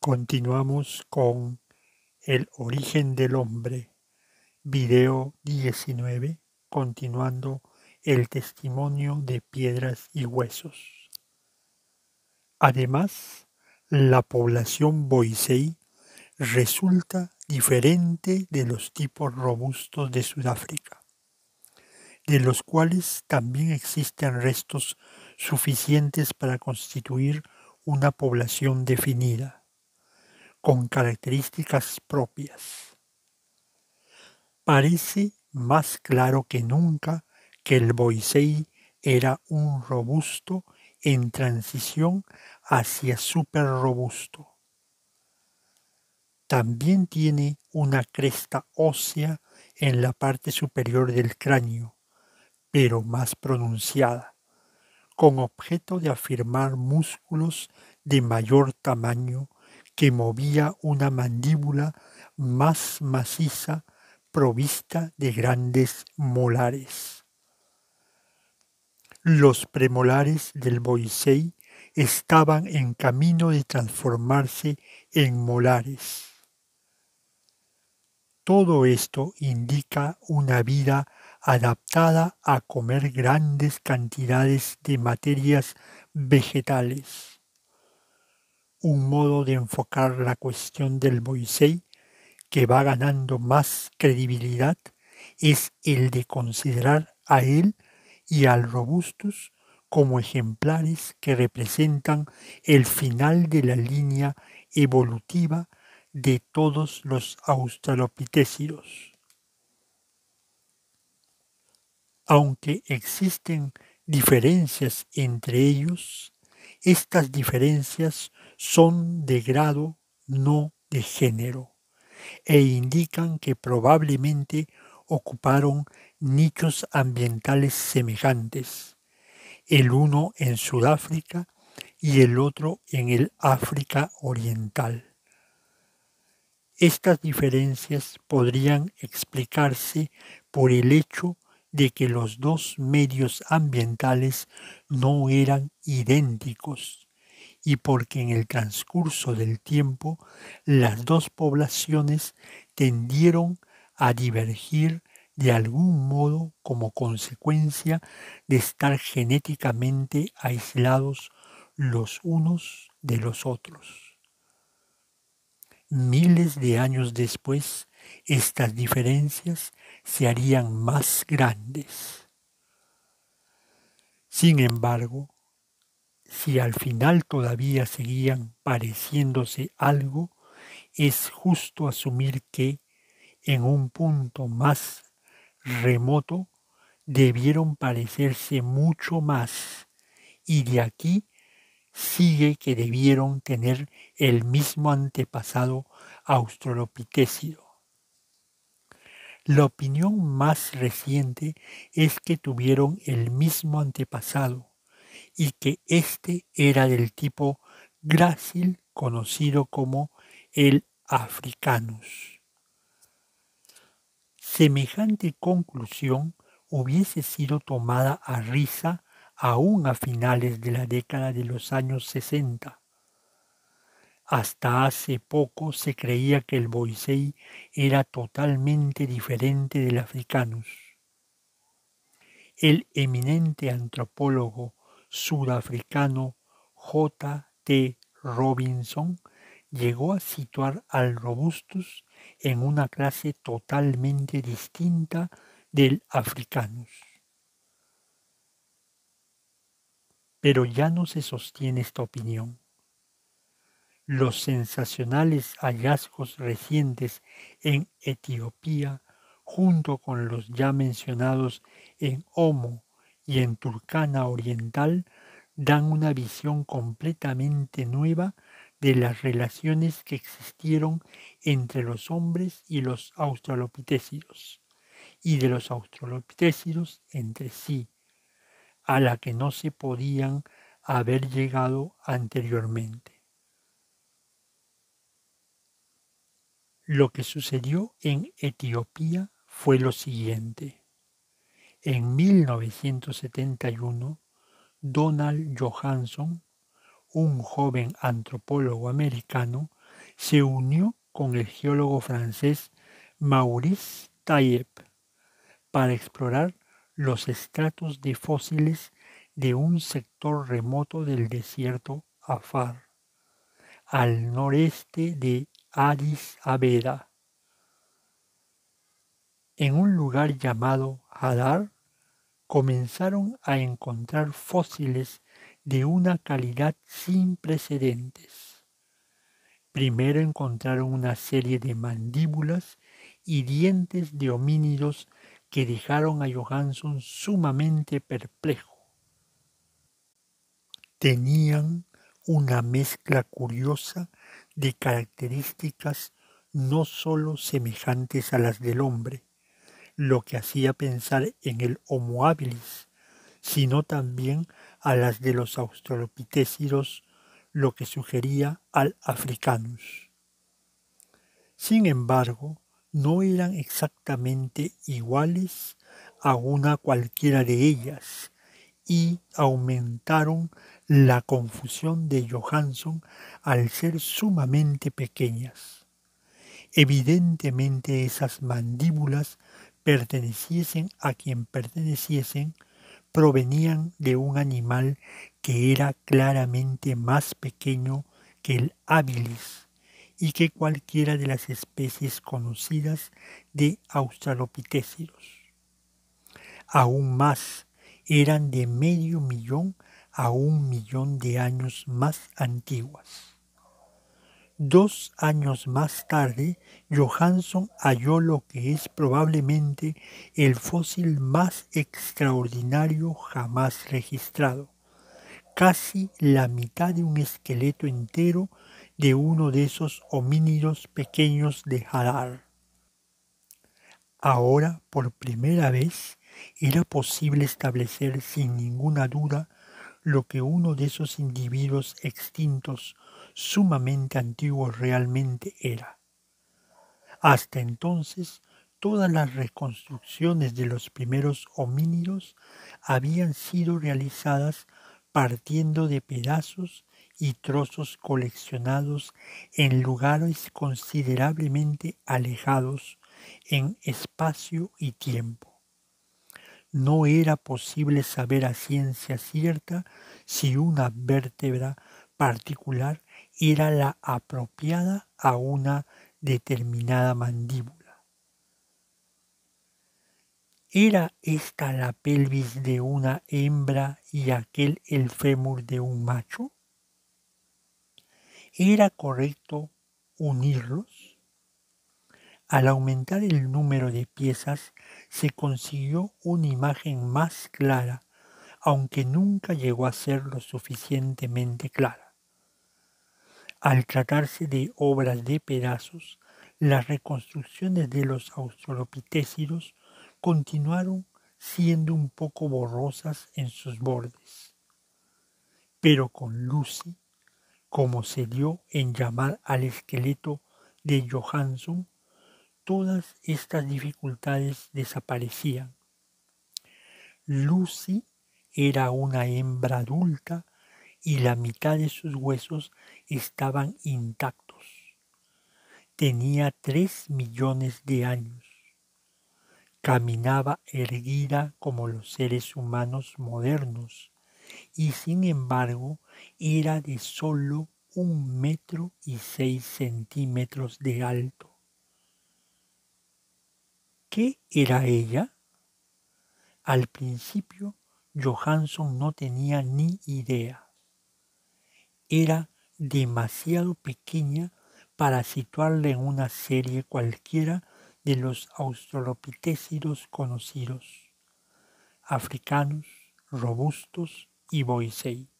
Continuamos con El origen del hombre, video 19, continuando el testimonio de piedras y huesos. Además, la población boisei resulta diferente de los tipos robustos de Sudáfrica, de los cuales también existen restos suficientes para constituir una población definida, con características propias. Parece más claro que nunca que el boisei era un robusto en transición hacia superrobusto. También tiene una cresta ósea en la parte superior del cráneo, pero más pronunciada, con objeto de afirmar músculos de mayor tamaño que movía una mandíbula más maciza provista de grandes molares. Los premolares del boisei estaban en camino de transformarse en molares. Todo esto indica una vida adaptada a comer grandes cantidades de materias vegetales. Un modo de enfocar la cuestión del boisei que va ganando más credibilidad es el de considerar a él y al robustus como ejemplares que representan el final de la línea evolutiva de todos los australopithecidos. Aunque existen diferencias entre ellos, estas diferencias son de grado, no de género, e indican que probablemente ocuparon nichos ambientales semejantes, el uno en Sudáfrica y el otro en el África Oriental. Estas diferencias podrían explicarse por el hecho de que los dos medios ambientales no eran idénticos y porque en el transcurso del tiempo las dos poblaciones tendieron a divergir de algún modo como consecuencia de estar genéticamente aislados los unos de los otros. Miles de años después, estas diferencias se harían más grandes. Sin embargo, si al final todavía seguían pareciéndose algo, es justo asumir que, en un punto más remoto, debieron parecerse mucho más, y de aquí sigue que debieron tener el mismo antepasado australopithecino. La opinión más reciente es que tuvieron el mismo antepasado y que éste era del tipo grácil conocido como el africanus. Semejante conclusión hubiese sido tomada a risa aún a finales de la década de los años 60. Hasta hace poco se creía que el boisei era totalmente diferente del africanus. El eminente antropólogo sudafricano J. T. Robinson llegó a situar al robustus en una clase totalmente distinta del africanus. Pero ya no se sostiene esta opinión. Los sensacionales hallazgos recientes en Etiopía, junto con los ya mencionados en Omo y en Turkana Oriental, dan una visión completamente nueva de las relaciones que existieron entre los hombres y los australopithecidos, y de los australopithecidos entre sí, a la que no se podían haber llegado anteriormente. Lo que sucedió en Etiopía fue lo siguiente. En 1971, Donald Johanson, un joven antropólogo americano, se unió con el geólogo francés Maurice Taïeb para explorar los estratos de fósiles de un sector remoto del desierto Afar, al noreste de Addis Abeba. En un lugar llamado Hadar, comenzaron a encontrar fósiles de una calidad sin precedentes. Primero encontraron una serie de mandíbulas y dientes de homínidos que dejaron a Johanson sumamente perplejo. Tenían una mezcla curiosa de características no sólo semejantes a las del hombre, lo que hacía pensar en el Homo habilis, sino también a las de los australopithecidos, lo que sugería al africanus. Sin embargo, no eran exactamente iguales a una cualquiera de ellas y aumentaron la confusión de Johanson al ser sumamente pequeñas. Evidentemente esas mandíbulas perteneciesen a quien perteneciesen, provenían de un animal que era claramente más pequeño que el habilis y que cualquiera de las especies conocidas de australopithecidos. Aún más, eran de medio millón a 1 millón de años más antiguas. 2 años más tarde, Johanson halló lo que es probablemente el fósil más extraordinario jamás registrado, casi la mitad de un esqueleto entero de uno de esos homínidos pequeños de Hadar. Ahora, por primera vez, era posible establecer sin ninguna duda lo que uno de esos individuos extintos sumamente antiguos realmente era. Hasta entonces, todas las reconstrucciones de los primeros homínidos habían sido realizadas partiendo de pedazos y trozos coleccionados en lugares considerablemente alejados en espacio y tiempo. No era posible saber a ciencia cierta si una vértebra particular era la apropiada a una determinada mandíbula. ¿Era esta la pelvis de una hembra y aquel el fémur de un macho? ¿Era correcto unirlos? Al aumentar el número de piezas se consiguió una imagen más clara, aunque nunca llegó a ser lo suficientemente clara. Al tratarse de obras de pedazos, las reconstrucciones de los australopithecidos continuaron siendo un poco borrosas en sus bordes. Pero con Lucy, como se dio en llamar al esqueleto de Johanson, todas estas dificultades desaparecían. Lucy era una hembra adulta y la mitad de sus huesos estaban intactos. Tenía 3 millones de años. Caminaba erguida como los seres humanos modernos y sin embargo era de solo 1,6 metros de alto. ¿Qué era ella? Al principio Johanson no tenía ni idea. Era demasiado pequeña para situarla en una serie cualquiera de los australopithecidos conocidos, africanos, robustos y boisei.